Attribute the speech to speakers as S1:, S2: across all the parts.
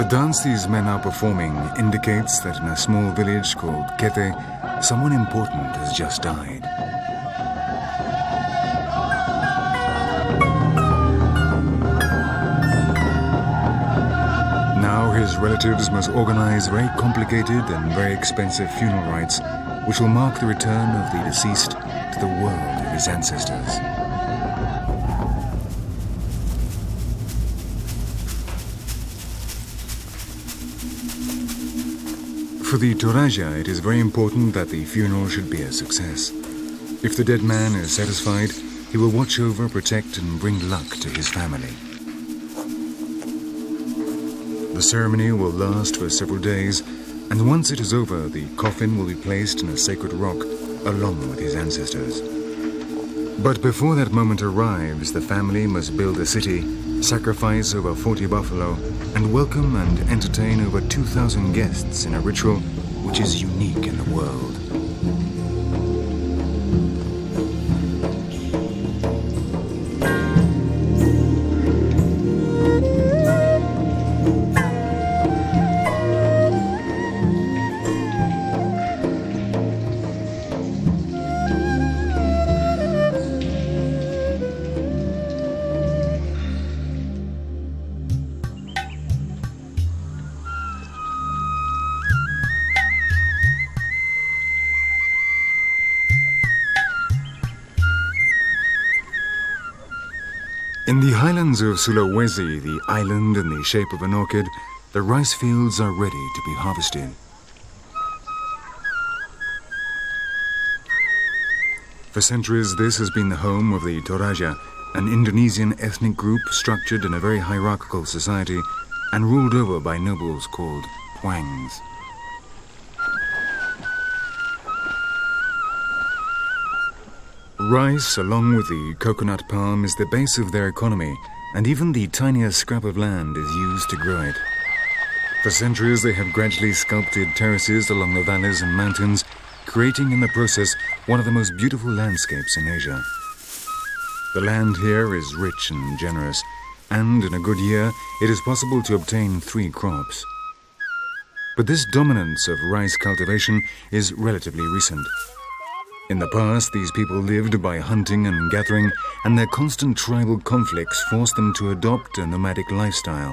S1: The dance these men are performing indicates that in a small village called Kete, someone important has just died. Now his relatives must organize very complicated and very expensive funeral rites, which will mark the return of the deceased to the world of his ancestors. For the Toraja, it is very important that the funeral should be a success. If the dead man is satisfied, he will watch over, protect, and bring luck to his family. The ceremony will last for several days, and once it is over, the coffin will be placed in a sacred rock along with his ancestors. But before that moment arrives, the family must build a city, sacrifice over 40 buffalo, and welcome and entertain over 2,000 guests in a ritual which is unique in the world. In the highlands of Sulawesi, the island in the shape of an orchid, the rice fields are ready to be harvested. For centuries, this has been the home of the Toraja, an Indonesian ethnic group structured in a very hierarchical society and ruled over by nobles called Pwangs. Rice, along with the coconut palm, is the base of their economy, and even the tiniest scrap of land is used to grow it. For centuries, they have gradually sculpted terraces along the valleys and mountains, creating in the process one of the most beautiful landscapes in Asia. The land here is rich and generous, and in a good year, it is possible to obtain 3 crops. But this dominance of rice cultivation is relatively recent. In the past, these people lived by hunting and gathering, and their constant tribal conflicts forced them to adopt a nomadic lifestyle.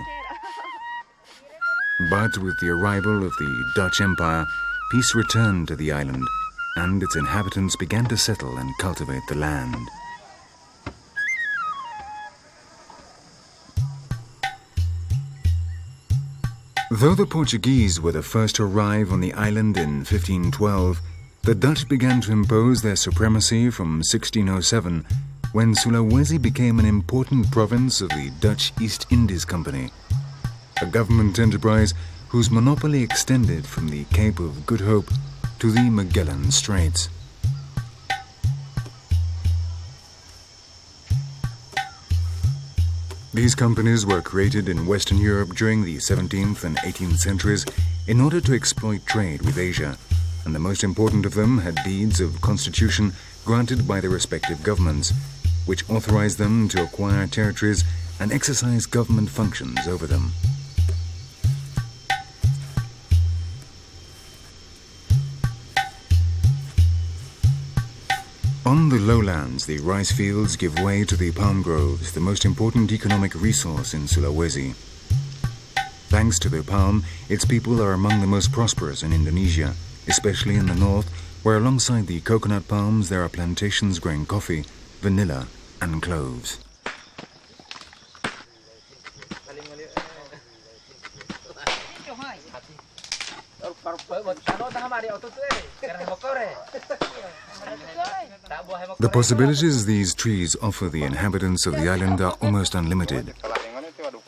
S1: But with the arrival of the Dutch Empire, peace returned to the island, and its inhabitants began to settle and cultivate the land. Though the Portuguese were the first to arrive on the island in 1512, the Dutch began to impose their supremacy from 1607, when Sulawesi became an important province of the Dutch East Indies Company, a government enterprise whose monopoly extended from the Cape of Good Hope to the Magellan Straits. These companies were created in Western Europe during the 17th and 18th centuries in order to exploit trade with Asia, and the most important of them had deeds of constitution granted by their respective governments, which authorized them to acquire territories and exercise government functions over them. On the lowlands, the rice fields give way to the palm groves, the most important economic resource in Sulawesi. Thanks to the palm, its people are among the most prosperous in Indonesia, especially in the north, where alongside the coconut palms there are plantations growing coffee, vanilla, and cloves. The possibilities these trees offer the inhabitants of the island are almost unlimited.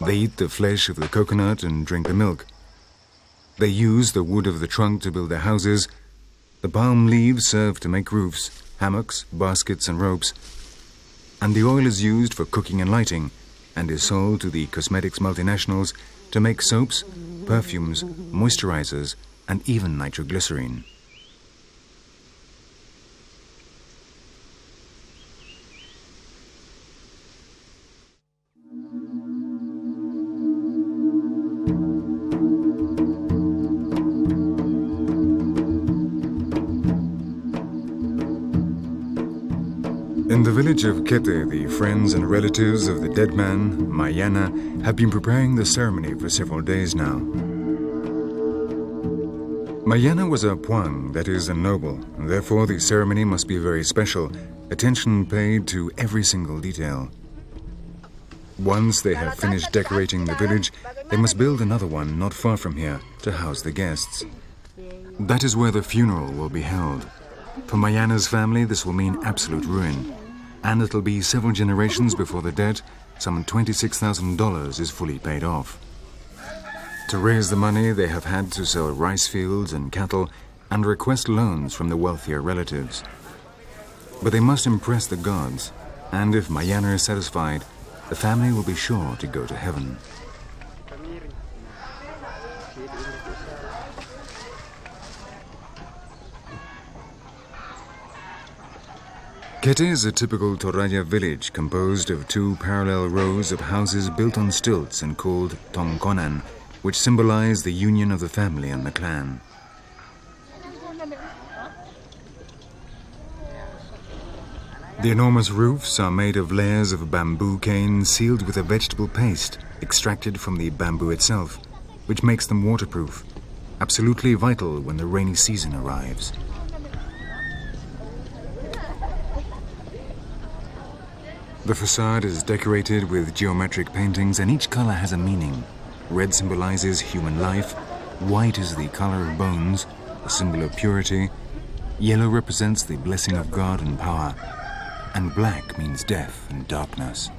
S1: They eat the flesh of the coconut and drink the milk. They use the wood of the trunk to build their houses. The palm leaves serve to make roofs, hammocks, baskets, and ropes. And the oil is used for cooking and lighting, and is sold to the cosmetics multinationals to make soaps, perfumes, moisturizers, and even nitroglycerine. In the village of Kete, the friends and relatives of the dead man, Mayana, have been preparing the ceremony for several days now. Mayana was a puang, that is, a noble, and therefore the ceremony must be very special, attention paid to every single detail. Once they have finished decorating the village, they must build another one not far from here to house the guests. That is where the funeral will be held. For Mayana's family, this will mean absolute ruin, and it'll be several generations before the debt, some $26,000, is fully paid off. To raise the money, they have had to sell rice fields and cattle and request loans from the wealthier relatives. But they must impress the gods, and if Mayana is satisfied, the family will be sure to go to heaven. Kete is a typical Toraja village composed of two parallel rows of houses built on stilts and called tongkonan, which symbolize the union of the family and the clan. The enormous roofs are made of layers of bamboo cane sealed with a vegetable paste extracted from the bamboo itself, which makes them waterproof, absolutely vital when the rainy season arrives. The facade is decorated with geometric paintings, and each color has a meaning. Red symbolizes human life, white is the color of bones, a symbol of purity, yellow represents the blessing of God and power, and black means death and darkness.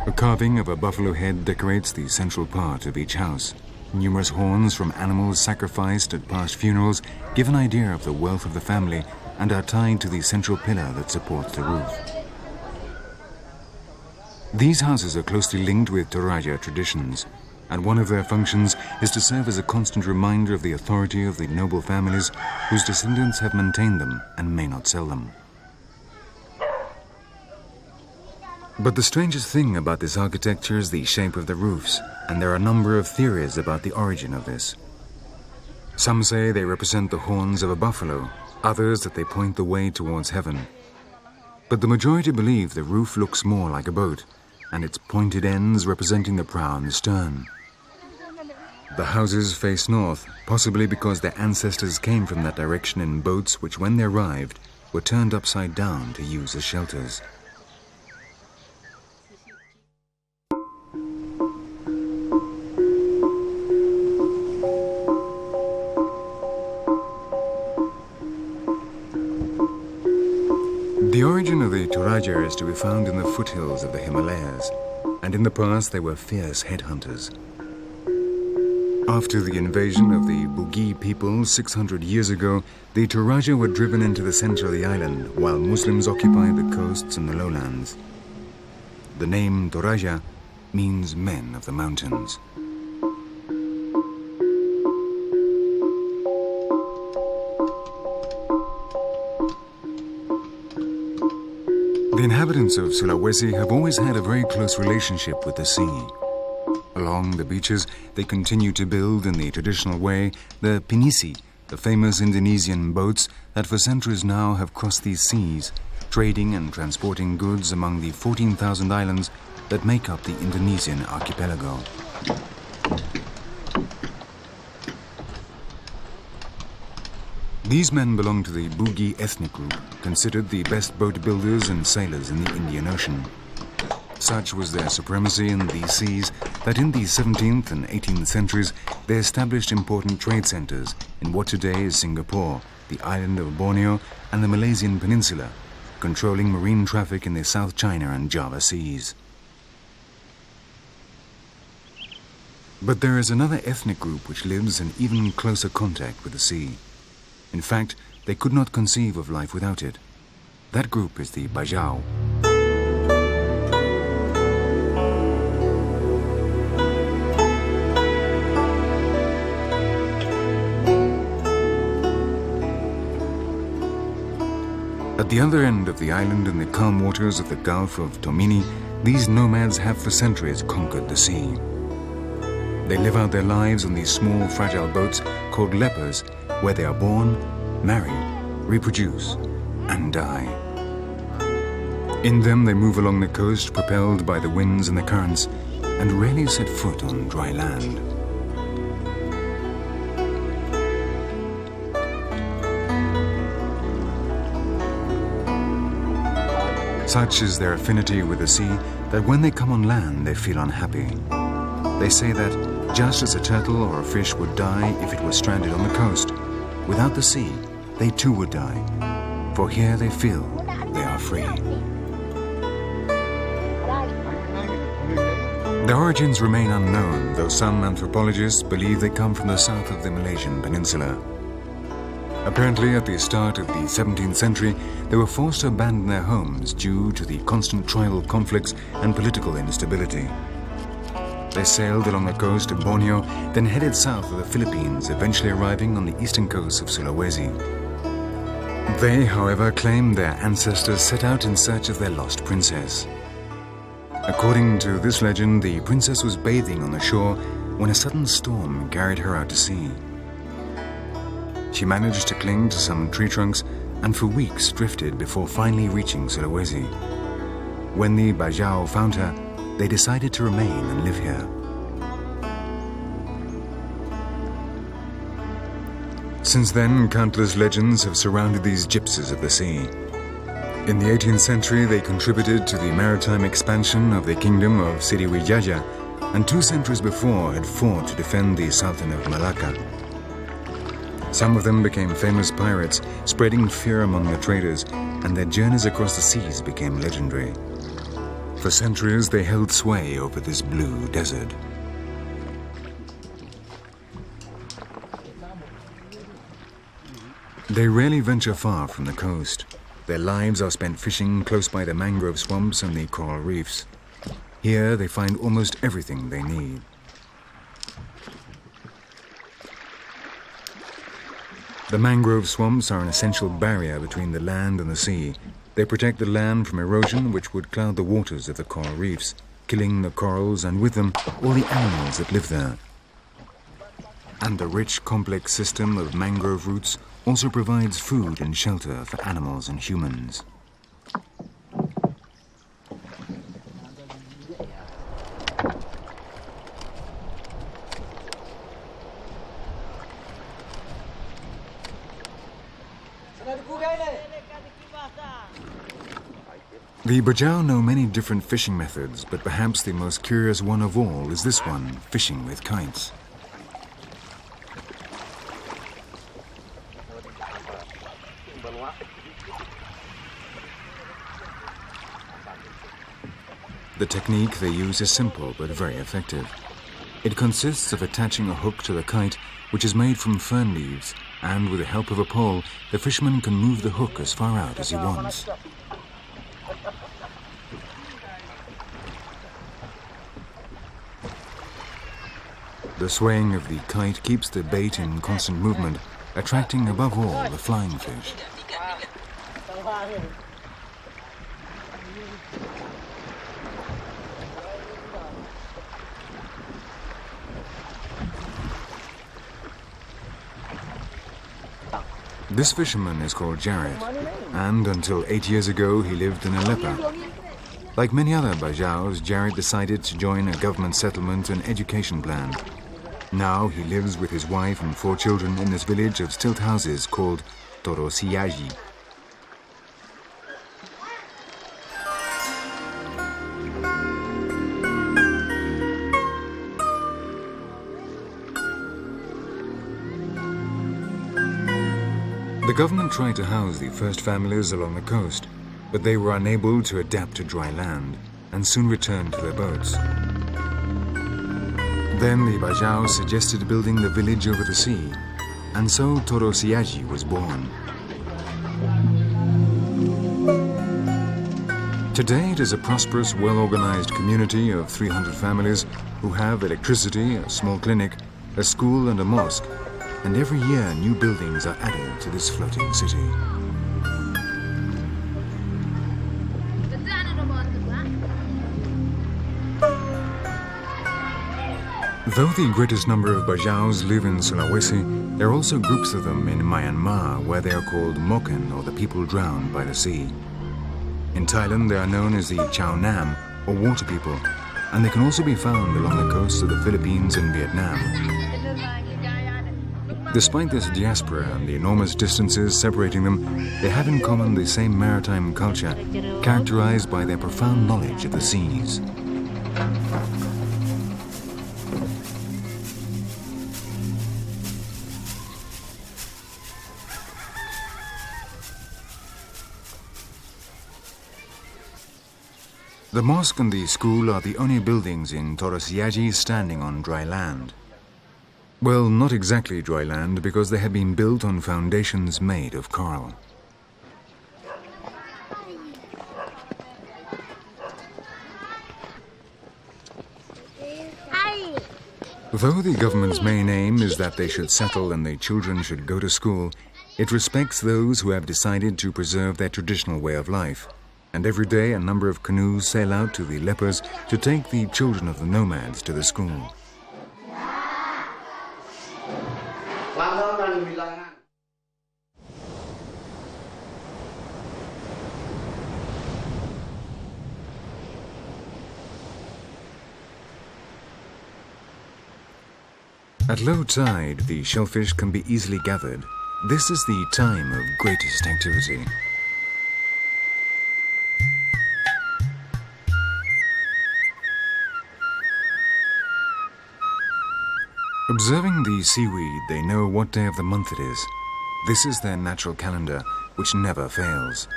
S1: A carving of a buffalo head decorates the central part of each house. Numerous horns from animals sacrificed at past funerals give an idea of the wealth of the family and are tied to the central pillar that supports the roof. These houses are closely linked with Toraja traditions, and one of their functions is to serve as a constant reminder of the authority of the noble families whose descendants have maintained them and may not sell them. But the strangest thing about this architecture is the shape of the roofs, and there are a number of theories about the origin of this. Some say they represent the horns of a buffalo, others that they point the way towards heaven. But the majority believe the roof looks more like a boat, and its pointed ends representing the prow and the stern. The houses face north, possibly because their ancestors came from that direction in boats which, when they arrived, were turned upside down to use as shelters. The origin of the Toraja is to be found in the foothills of the Himalayas, and in the past they were fierce headhunters. After the invasion of the Bugis people 600 years ago, the Toraja were driven into the center of the island while Muslims occupied the coasts and the lowlands. The name Toraja means men of the mountains. The inhabitants of Sulawesi have always had a very close relationship with the sea. Along the beaches, they continue to build in the traditional way the pinisi, the famous Indonesian boats that for centuries now have crossed these seas, trading and transporting goods among the 14,000 islands that make up the Indonesian archipelago. These men belong to the Bugis ethnic group, considered the best boat builders and sailors in the Indian Ocean. Such was their supremacy in these seas that in the 17th and 18th centuries they established important trade centers in what today is Singapore, the island of Borneo, and the Malaysian peninsula, controlling marine traffic in the South China and Java seas. But there is another ethnic group which lives in even closer contact with the sea. In fact, they could not conceive of life without it. That group is the Bajau. At the other end of the island in the calm waters of the Gulf of Tomini, these nomads have for centuries conquered the sea. They live out their lives on these small, fragile boats called lepers, where they are born, marry, reproduce, and die. In them they move along the coast propelled by the winds and the currents, and rarely set foot on dry land. Such is their affinity with the sea that when they come on land they feel unhappy. They say that just as a turtle or a fish would die if it was stranded on the coast, without the sea they too would die, for here they feel they are free. Their origins remain unknown, though some anthropologists believe they come from the south of the Malaysian peninsula. Apparently, at the start of the 17th century, they were forced to abandon their homes due to the constant tribal conflicts and political instability. They sailed along the coast of Borneo, then headed south of the Philippines, eventually arriving on the eastern coast of Sulawesi. They, however, claim their ancestors set out in search of their lost princess. According to this legend, the princess was bathing on the shore when a sudden storm carried her out to sea. She managed to cling to some tree trunks and for weeks drifted before finally reaching Sulawesi. When the Bajau found her, they decided to remain and live here. Since then, countless legends have surrounded these gypsies of the sea. In the 18th century, they contributed to the maritime expansion of the kingdom of Sriwijaya, and 2 centuries before had fought to defend the Sultan of Malacca. Some of them became famous pirates, spreading fear among the traders, and their journeys across the seas became legendary. For centuries, they held sway over this blue desert. They rarely venture far from the coast. Their lives are spent fishing close by the mangrove swamps and the coral reefs. Here, they find almost everything they need. The mangrove swamps are an essential barrier between the land and the sea. They protect the land from erosion, which would cloud the waters of the coral reefs, killing the corals and with them all the animals that live there. And the rich, complex system of mangrove roots also provides food and shelter for animals and humans. The Bajau know many different fishing methods, but perhaps the most curious one of all is this one, fishing with kites. The technique they use is simple but very effective. It consists of attaching a hook to the kite, which is made from fern leaves, and with the help of a pole, the fisherman can move the hook as far out as he wants. The swaying of the kite keeps the bait in constant movement, attracting above all the flying fish. This fisherman is called Jared, and until 8 years ago he lived in Aleppo. Like many other Bajaus, Jared decided to join a government settlement and education plan. Now he lives with his wife and 4 children in this village of stilt houses called Torosiyaji. The government tried to house the first families along the coast, but they were unable to adapt to dry land and soon returned to their boats. Then the Bajau suggested building the village over the sea, and so Torosiyaji was born. Today it is a prosperous, well-organized community of 300 families who have electricity, a small clinic, a school and a mosque, and every year new buildings are added to this floating city. Though the greatest number of bajaus live in Sulawesi, there are also groups of them in Myanmar where they are called Moken, or the people drowned by the sea. In Thailand they are known as the Chao Nam, or water people, and they can also be found along the coasts of the Philippines and Vietnam. Despite this diaspora and the enormous distances separating them, they have in common the same maritime culture, characterized by their profound knowledge of the seas. The mosque and the school are the only buildings in Torosiaji standing on dry land. Well, not exactly dry land, because they have been built on foundations made of coral. Though the government's main aim is that they should settle and the children should go to school, it respects those who have decided to preserve their traditional way of life. And every day a number of canoes sail out to the lepers to take the children of the nomads to the school. At low tide, the shellfish can be easily gathered. This is the time of greatest activity. Observing the seaweed, they know what day of the month it is. This is their natural calendar, which never fails.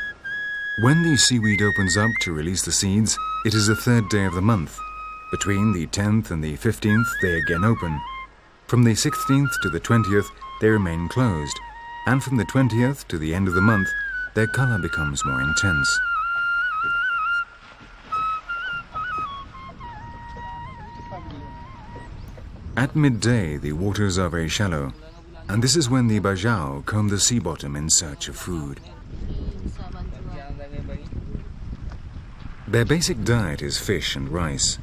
S1: When the seaweed opens up to release the seeds, it is the third day of the month. Between the 10th and the 15th, they again open. From the 16th to the 20th, they remain closed. And from the 20th to the end of the month, their color becomes more intense. At midday, the waters are very shallow, and this is when the bajau comb the sea bottom in search of food. Their basic diet is fish and rice.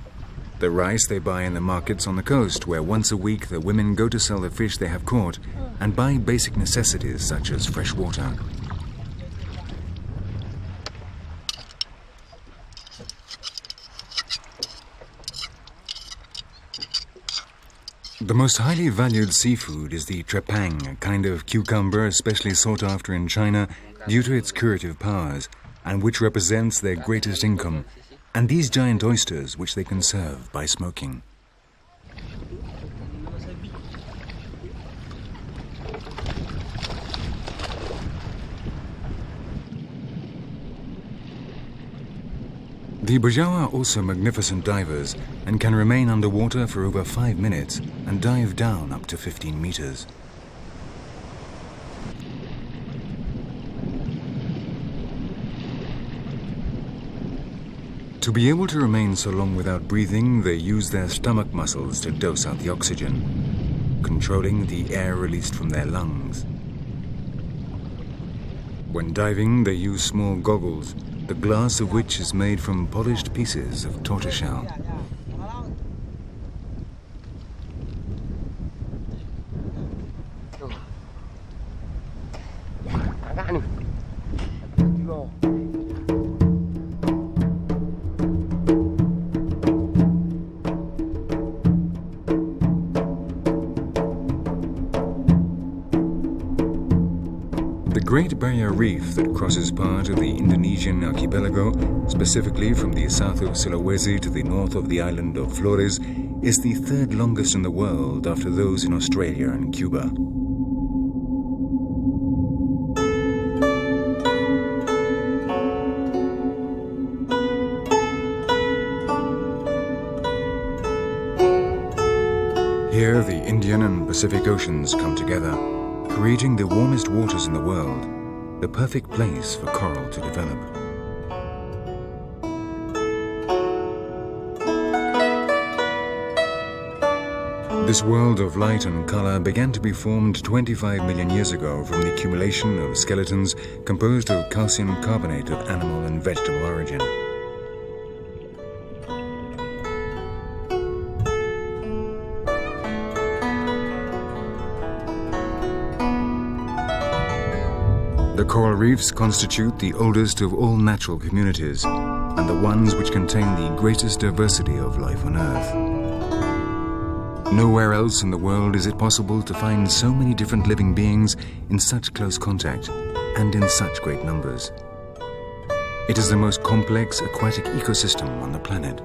S1: The rice they buy in the markets on the coast, where once a week the women go to sell the fish they have caught and buy basic necessities such as fresh water. The most highly valued seafood is the trepang, a kind of cucumber especially sought after in China due to its curative powers, and which represents their greatest income, and these giant oysters which they conserve by smoking. The bajau are also magnificent divers and can remain underwater for over 5 minutes and dive down up to 15 meters. To be able to remain so long without breathing, they use their stomach muscles to dose out the oxygen, controlling the air released from their lungs. When diving, they use small goggles, the glass of which is made from polished pieces of tortoiseshell. The Great Barrier Reef that crosses part of the Indonesian archipelago, specifically from the south of Sulawesi to the north of the island of Flores, is the third longest in the world after those in Australia and Cuba. Here the Indian and Pacific Oceans come together, creating the warmest waters in the world, the perfect place for coral to develop. This world of light and color began to be formed 25 million years ago from the accumulation of skeletons composed of calcium carbonate of animal and vegetable origin. coral reefs constitute the oldest of all natural communities and the ones which contain the greatest diversity of life on Earth. Nowhere else in the world is it possible to find so many different living beings in such close contact and in such great numbers. It is the most complex aquatic ecosystem on the planet.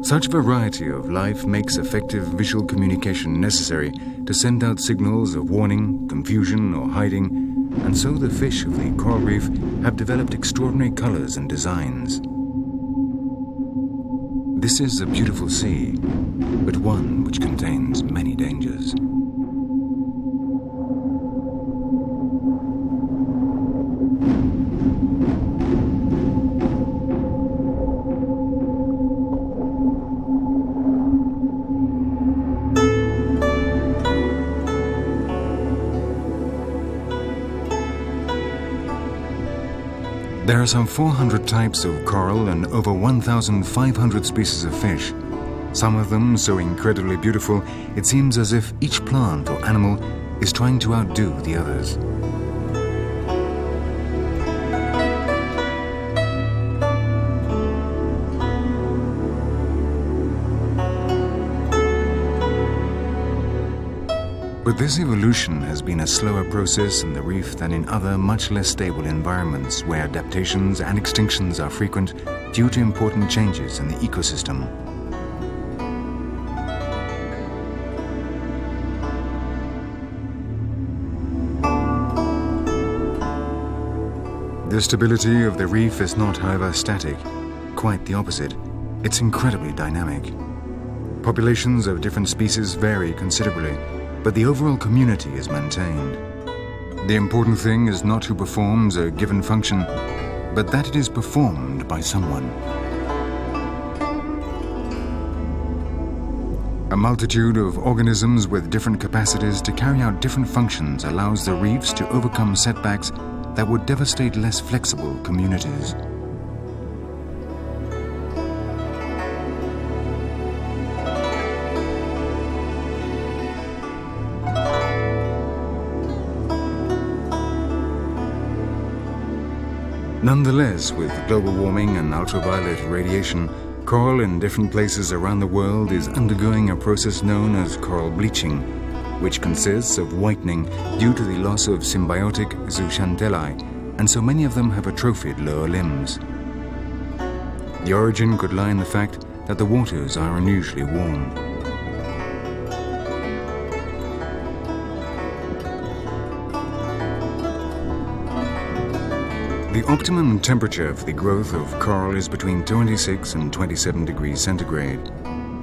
S1: Such variety of life makes effective visual communication necessary to send out signals of warning, confusion, or hiding, and so the fish of the coral reef have developed extraordinary colors and designs. This is a beautiful sea, but one which contains many dangers. There are some 400 types of coral and over 1,500 species of fish. Some of them so incredibly beautiful, it seems as if each plant or animal is trying to outdo the others. But this evolution has been a slower process in the reef than in other much less stable environments where adaptations and extinctions are frequent due to important changes in the ecosystem. The stability of the reef is not, however, static. Quite the opposite. It's incredibly dynamic. Populations of different species vary considerably, but the overall community is maintained. The important thing is not who performs a given function, but that it is performed by someone. A multitude of organisms with different capacities to carry out different functions allows the reefs to overcome setbacks that would devastate less flexible communities. Nonetheless, with global warming and ultraviolet radiation, coral in different places around the world is undergoing a process known as coral bleaching, which consists of whitening due to the loss of symbiotic zooxanthellae, and so many of them have atrophied lower limbs. The origin could lie in the fact that the waters are unusually warm. The optimum temperature for the growth of coral is between 26 and 27 degrees centigrade.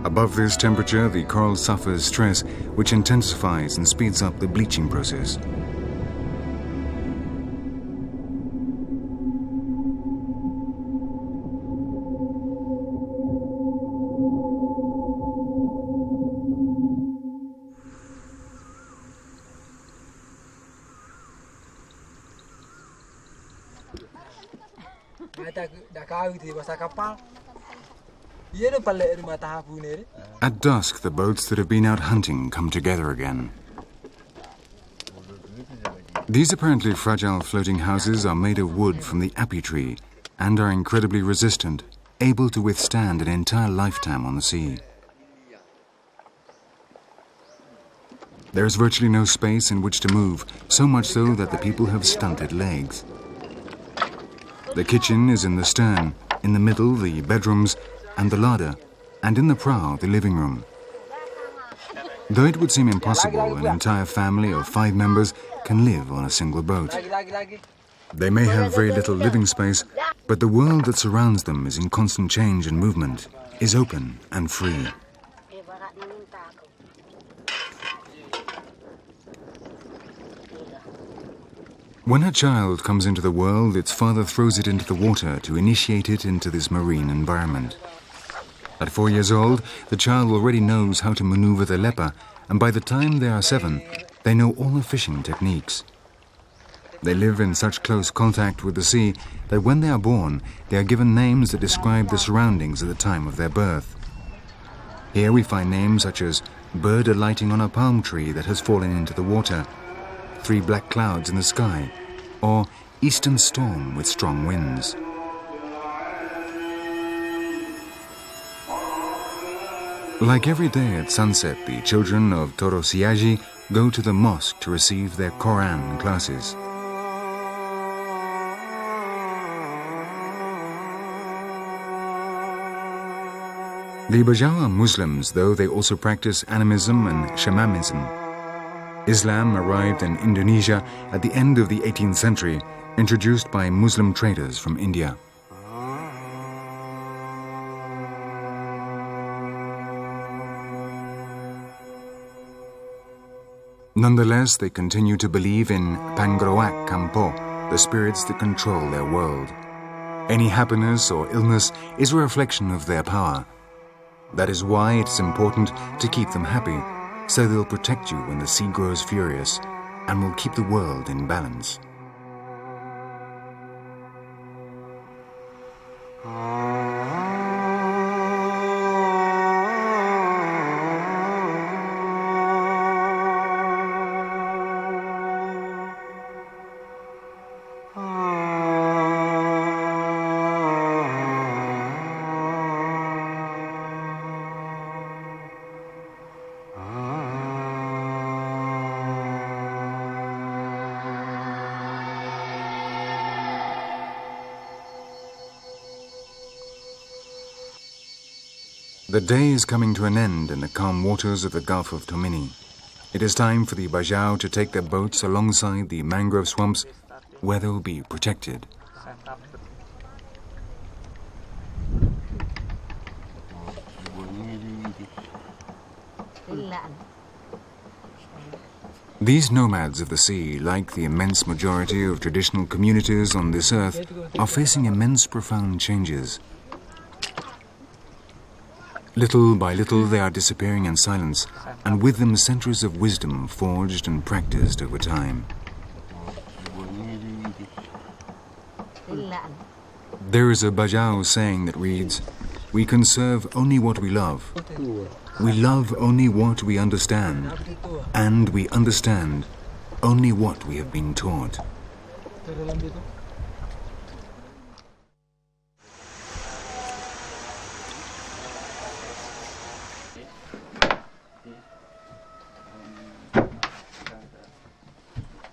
S1: Above this temperature, the coral suffers stress, which intensifies and speeds up the bleaching process. At dusk, the boats that have been out hunting come together again. These apparently fragile floating houses are made of wood from the api tree and are incredibly resistant, able to withstand an entire lifetime on the sea. There is virtually no space in which to move, so much so that the people have stunted legs. The kitchen is in the stern, in the middle the bedrooms and the larder, and in the prow the living room. Though it would seem impossible, an entire family of 5 members can live on a single boat. They may have very little living space, but the world that surrounds them is in constant change and movement, is open and free. When a child comes into the world, its father throws it into the water to initiate it into this marine environment. At 4 years old, the child already knows how to maneuver the leper, and by the time they are 7, they know all the fishing techniques. They live in such close contact with the sea that when they are born, they are given names that describe the surroundings at the time of their birth. Here we find names such as bird alighting on a palm tree that has fallen into the water, 3 black clouds in the sky, or eastern storm with strong winds. Like every day at sunset, the children of Torosiaji go to the mosque to receive their Quran classes. The Bajau are Muslims, though they also practice animism and shamanism. Islam arrived in Indonesia at the end of the 18th century, introduced by Muslim traders from India. Nonetheless, they continue to believe in Pangroak Kampo, the spirits that control their world. Any happiness or illness is a reflection of their power. That is why it's important to keep them happy, so they'll protect you when the sea grows furious and will keep the world in balance. The day is coming to an end in the calm waters of the Gulf of Tomini. It is time for the Bajau to take their boats alongside the mangrove swamps where they will be protected. These nomads of the sea, like the immense majority of traditional communities on this earth, are facing immense profound changes. Little by little they are disappearing in silence, and with them centuries of wisdom forged and practiced over time. There is a Bajau saying that reads, "We conserve only what we love. We love only what we understand, and we understand only what we have been taught."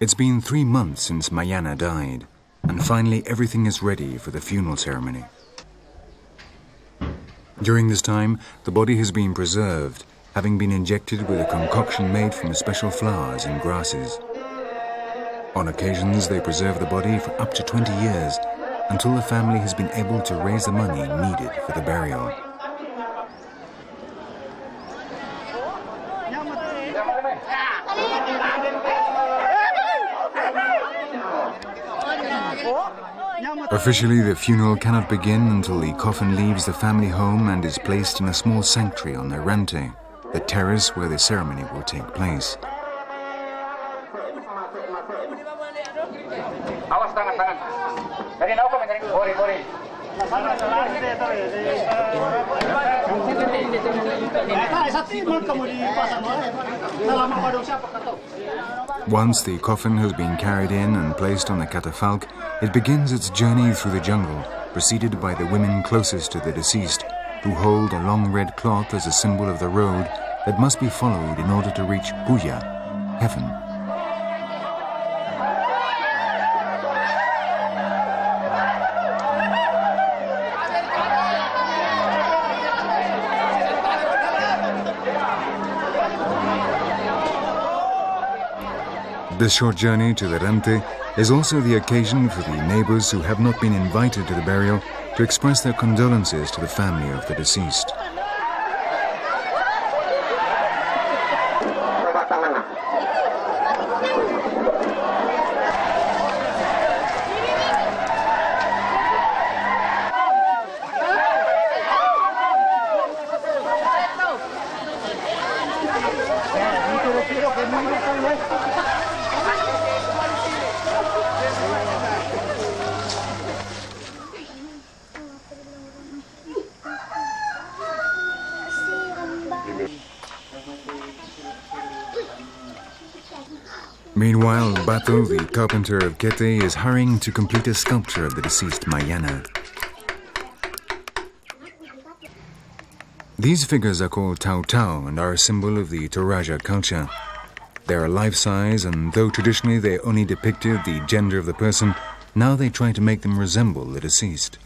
S1: It's been 3 months since Mayana died, and finally everything is ready for the funeral ceremony. During this time, the body has been preserved, having been injected with a concoction made from special flowers and grasses. On occasions, they preserve the body for up to 20 years, until the family has been able to raise the money needed for the burial. Officially, the funeral cannot begin until the coffin leaves the family home and is placed in a small sanctuary on the rante, the terrace where the ceremony will take place. Once the coffin has been carried in and placed on the catafalque, it begins its journey through the jungle, preceded by the women closest to the deceased, who hold a long red cloth as a symbol of the road that must be followed in order to reach Puja, heaven. This short journey to the Rante is also the occasion for the neighbors who have not been invited to the burial to express their condolences to the family of the deceased. Meanwhile, Bato, the carpenter of Quete, is hurrying to complete a sculpture of the deceased Mayana. These figures are called Tau Tau and are a symbol of the Toraja culture. They are life-size, and though traditionally they only depicted the gender of the person, now they try to make them resemble the deceased.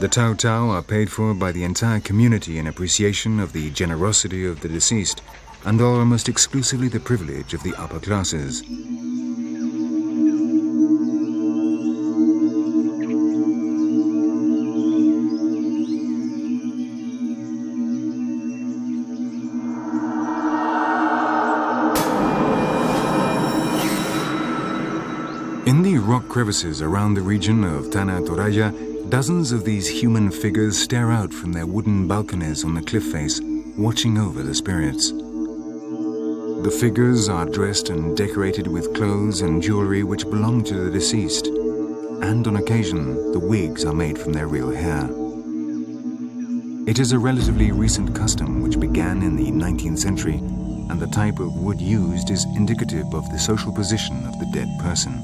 S1: The Tau Tau are paid for by the entire community in appreciation of the generosity of the deceased, and are almost exclusively the privilege of the upper classes. In the rock crevices around the region of Tanah Toraja, dozens of these human figures stare out from their wooden balconies on the cliff face, watching over the spirits. The figures are dressed and decorated with clothes and jewelry which belong to the deceased, and on occasion the wigs are made from their real hair. It is a relatively recent custom which began in the 19th century, and the type of wood used is indicative of the social position of the dead person.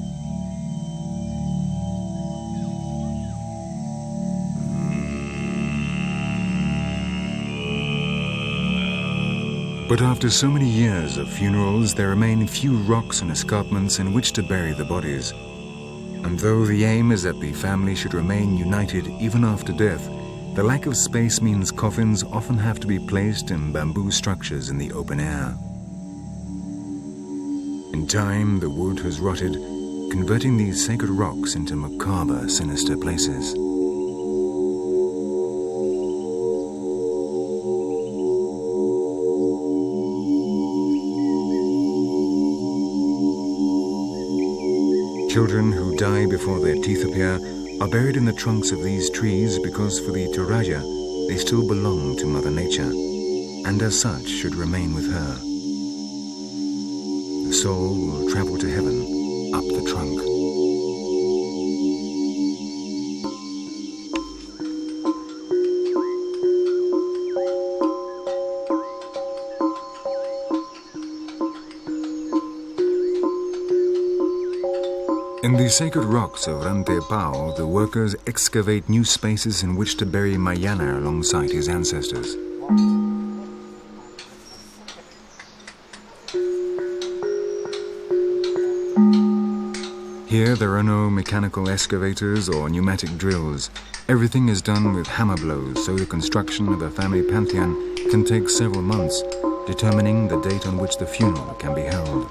S1: But after so many years of funerals, there remain few rocks and escarpments in which to bury the bodies. And though the aim is that the family should remain united even after death, the lack of space means coffins often have to be placed in bamboo structures in the open air. In time, the wood has rotted, converting these sacred rocks into macabre, sinister places. Children who die before their teeth appear are buried in the trunks of these trees because for the Toraja, they still belong to Mother Nature, and as such should remain with her. The soul will travel to heaven up the trunk. In the sacred rocks of Rantepao, the workers excavate new spaces in which to bury Mayana alongside his ancestors. Here there are no mechanical excavators or pneumatic drills. Everything is done with hammer blows, so the construction of a family pantheon can take several months, determining the date on which the funeral can be held.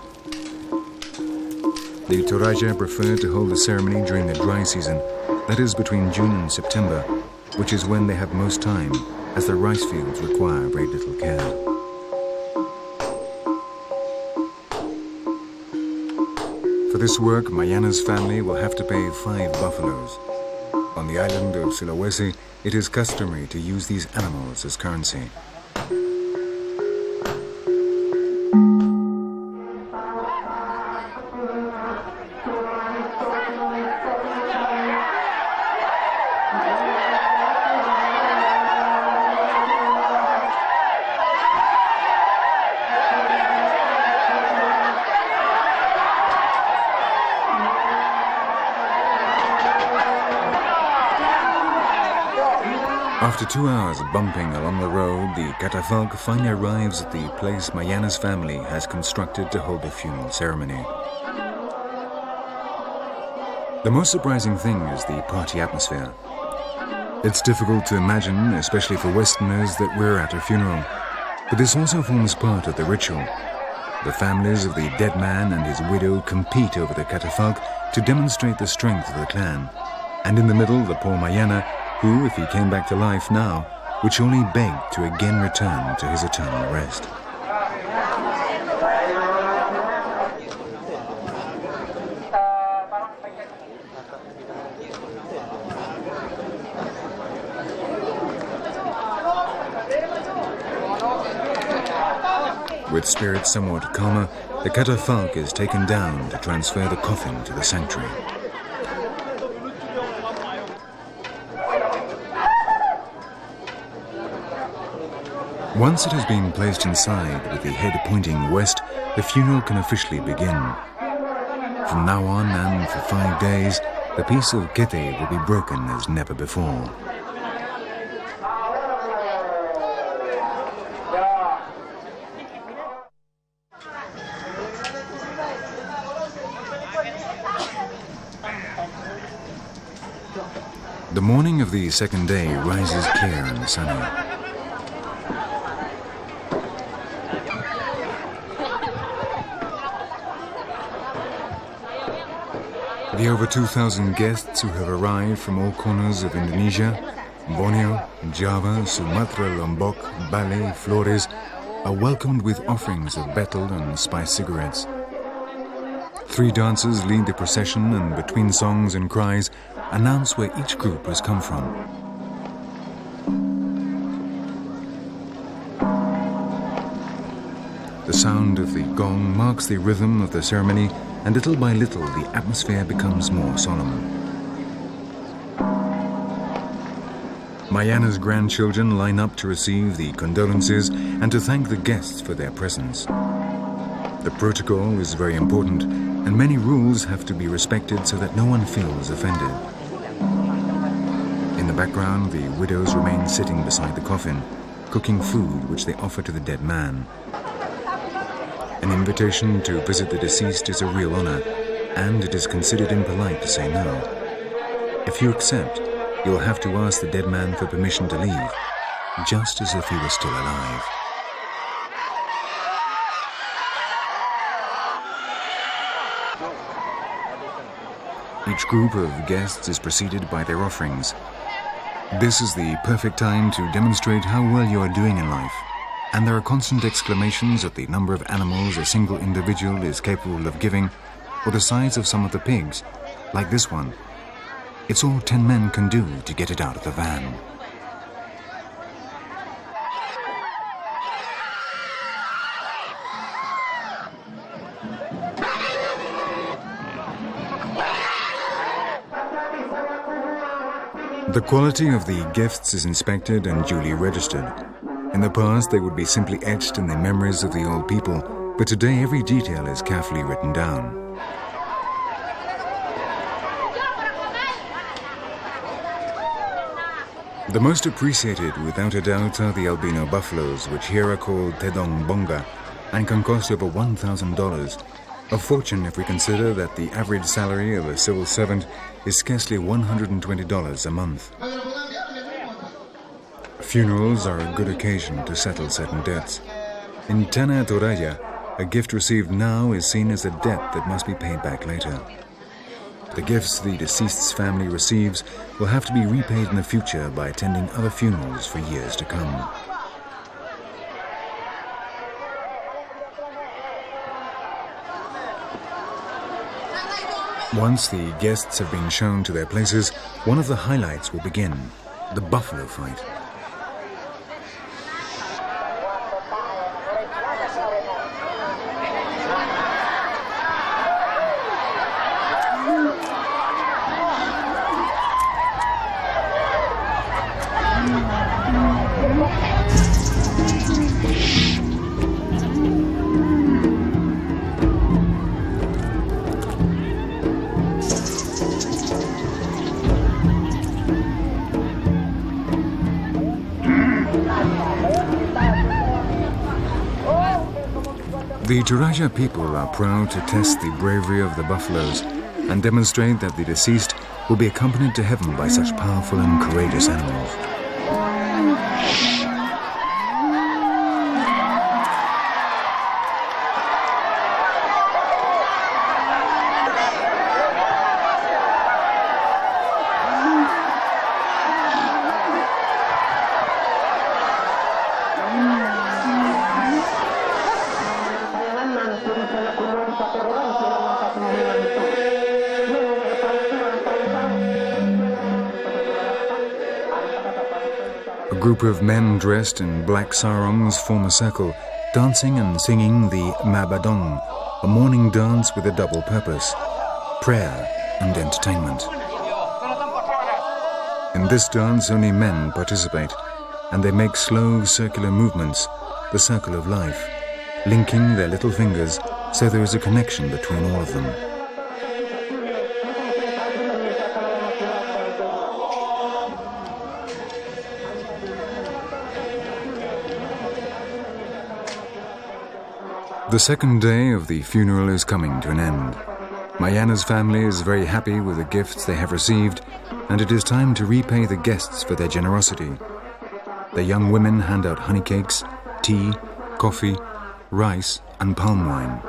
S1: The Toraja prefer to hold the ceremony during the dry season, that is between June and September, which is when they have most time, as the rice fields require very little care. For this work, Mayana's family will have to pay 5 buffaloes. On the island of Sulawesi, it is customary to use these animals as currency. After 2 hours of bumping along the road, the catafalque finally arrives at the place Mayana's family has constructed to hold the funeral ceremony. The most surprising thing is the party atmosphere. It's difficult to imagine, especially for Westerners, that we're at a funeral, but this also forms part of the ritual. The families of the dead man and his widow compete over the catafalque to demonstrate the strength of the clan, and in the middle, the poor Mayana, who, if he came back to life now, would surely beg to again return to his eternal rest. With spirits somewhat calmer, the catafalque is taken down to transfer the coffin to the sanctuary. Once it has been placed inside with the head pointing west, the funeral can officially begin. From now on and for 5 days, the piece of kete will be broken as never before. The morning of the second day rises clear and sunny. The over 2,000 guests who have arrived from all corners of Indonesia, Borneo, Java, Sumatra, Lombok, Bali, Flores, are welcomed with offerings of betel and spiced cigarettes. 3 dancers lead the procession and between songs and cries announce where each group has come from. The sound of the gong marks the rhythm of the ceremony, and little by little the atmosphere becomes more solemn. Mayana's grandchildren line up to receive the condolences and to thank the guests for their presence. The protocol is very important, and many rules have to be respected so that no one feels offended. In the background, the widows remain sitting beside the coffin, cooking food which they offer to the dead man. An invitation to visit the deceased is a real honor, and it is considered impolite to say no. If you accept, you'll have to ask the dead man for permission to leave, just as if he were still alive. Each group of guests is preceded by their offerings. This is the perfect time to demonstrate how well you are doing in life, and there are constant exclamations at the number of animals a single individual is capable of giving, or the size of some of the pigs, like this one. It's all 10 men can do to get it out of the van. The quality of the gifts is inspected and duly registered. In the past, they would be simply etched in the memories of the old people, but today every detail is carefully written down. The most appreciated, without a doubt, are the albino buffaloes, which here are called tedong bonga, and can cost over $1,000. A fortune if we consider that the average salary of a civil servant is scarcely $120 a month. Funerals are a good occasion to settle certain debts. In Tanah Toraja, a gift received now is seen as a debt that must be paid back later. The gifts the deceased's family receives will have to be repaid in the future by attending other funerals for years to come. Once the guests have been shown to their places, one of the highlights will begin, the buffalo fight. The Toraja people are proud to test the bravery of the buffaloes and demonstrate that the deceased will be accompanied to heaven by such powerful and courageous animals. A group of men dressed in black sarongs form a circle, dancing and singing the Mabadong, a morning dance with a double purpose, prayer and entertainment. In this dance, only men participate. and they make slow circular movements, the circle of life, linking their little fingers so there is a connection between all of them. The second day of the funeral is coming to an end. Mariana's family is very happy with the gifts they have received, and it is time to repay the guests for their generosity. The young women hand out honey cakes, tea, coffee, rice, and palm wine.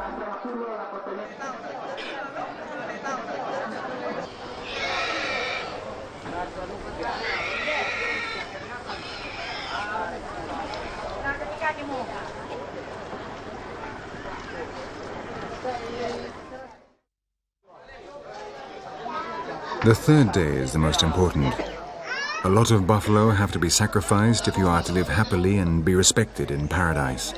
S1: The third day is the most important. A lot of buffalo have to be sacrificed if you are to live happily and be respected in paradise.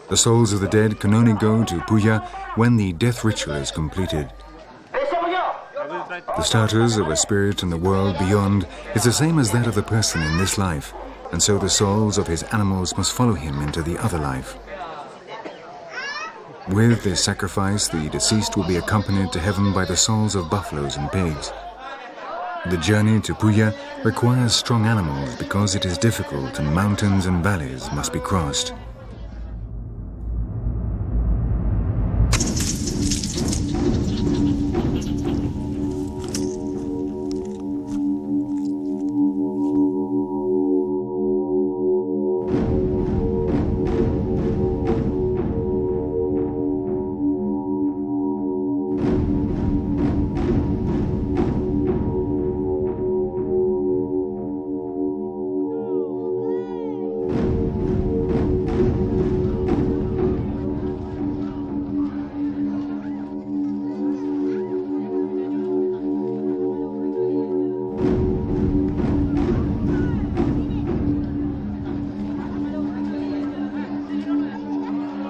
S1: The souls of the dead can only go to Puya when the death ritual is completed. The status of a spirit in the world beyond is the same as that of the person in this life, and so the souls of his animals must follow him into the other life. With this sacrifice, the deceased will be accompanied to heaven by the souls of buffaloes and pigs. The journey to Puya requires strong animals because it is difficult and mountains and valleys must be crossed.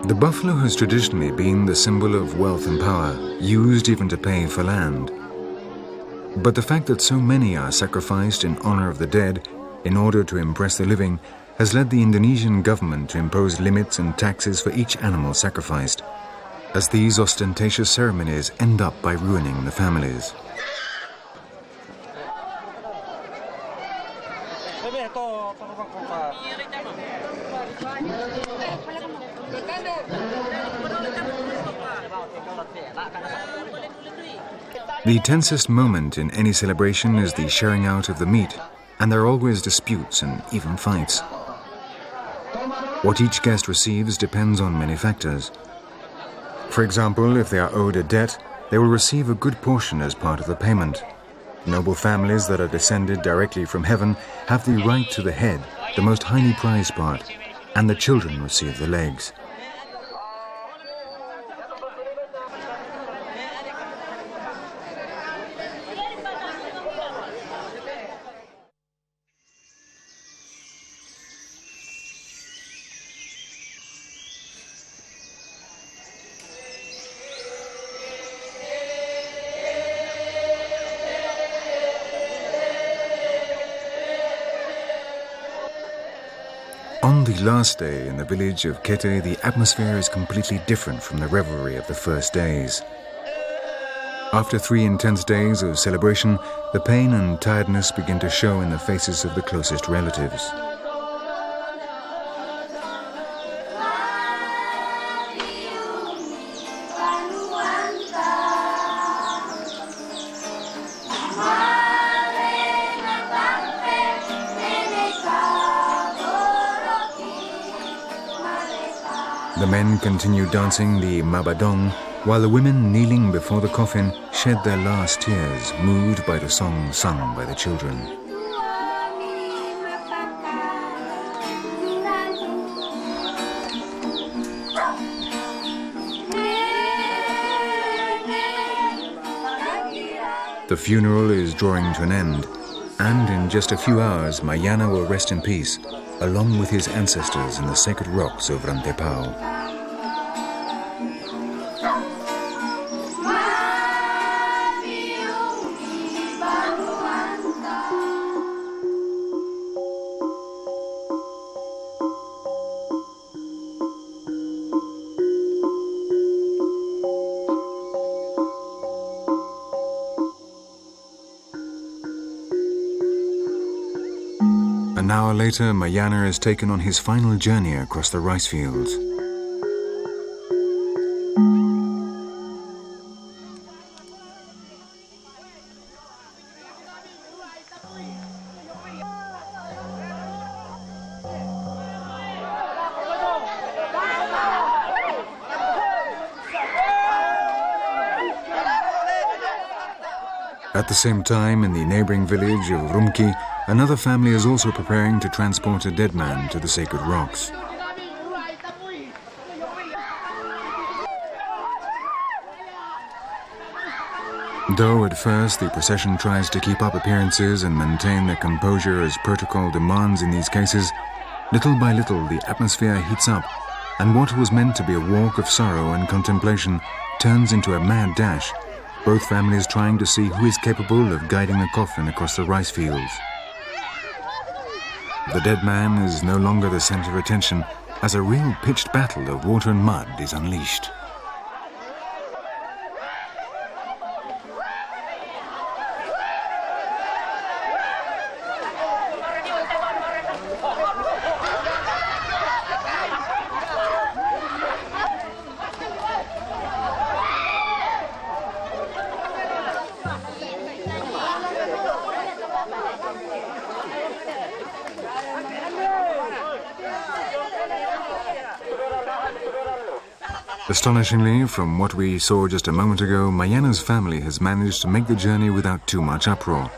S1: The buffalo has traditionally been the symbol of wealth and power, used even to pay for land. But the fact that so many are sacrificed in honor of the dead in order to impress the living has led the Indonesian government to impose limits and taxes for each animal sacrificed, as these ostentatious ceremonies end up by ruining the families. The tensest moment in any celebration is the sharing out of the meat, and there are always disputes and even fights. What each guest receives depends on many factors. For example, if they are owed a debt, they will receive a good portion as part of the payment. Noble families that are descended directly from heaven have the right to the head, the most highly prized part, and the children receive the legs. On the last day in the village of Kete, the atmosphere is completely different from the revelry of the first days. After 3 intense days of celebration, the pain and tiredness begin to show in the faces of the closest relatives. The men continue dancing the mabadong, while the women kneeling before the coffin shed their last tears, moved by the song sung by the children. The funeral is drawing to an end, and in just a few hours Mayana will rest in peace, along with his ancestors in the sacred rocks of Rantepao. hour later, Mayana is taken on his final journey across the rice fields. At the same time, in the neighboring village of Rumki, another family is also preparing to transport a dead man to the sacred rocks. Though at first the procession tries to keep up appearances and maintain their composure as protocol demands in these cases, little by little the atmosphere heats up, and what was meant to be a walk of sorrow and contemplation turns into a mad dash, both families trying to see who is capable of guiding the coffin across the rice fields. The dead man is no longer the center of attention, as a real pitched battle of water and mud is unleashed. Astonishingly, from what we saw just a moment ago, Mayana's family has managed to make the journey without too much uproar,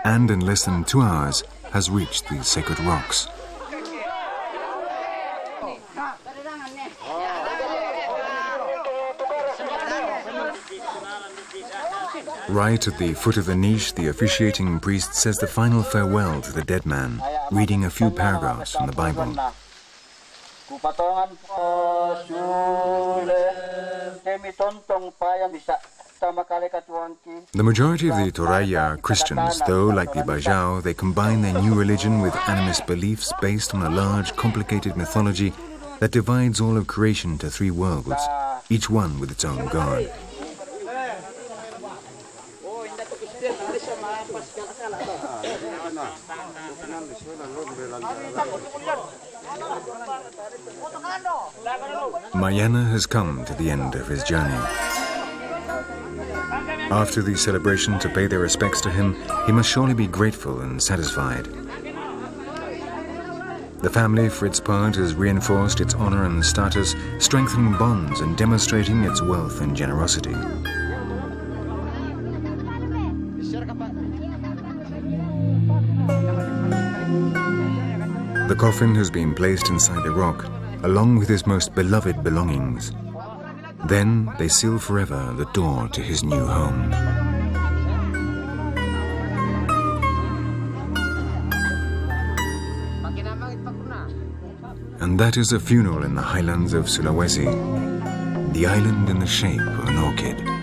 S1: and in less than 2 hours has reached the sacred rocks. Right at the foot of the niche, the officiating priest says the final farewell to the dead man, reading a few paragraphs from the Bible. The majority of the Toraya are Christians, though, like the Bajau, they combine their new religion with animist beliefs based on a large, complicated mythology that divides all of creation to 3 worlds, each one with its own god. Mayana has come to the end of his journey. After the celebration to pay their respects to him, he must surely be grateful and satisfied. The family, for its part, has reinforced its honor and status, strengthening bonds and demonstrating its wealth and generosity. The coffin has been placed inside the rock, along with his most beloved belongings. Then they seal forever the door to his new home. And that is a funeral in the highlands of Sulawesi, the island in the shape of an orchid.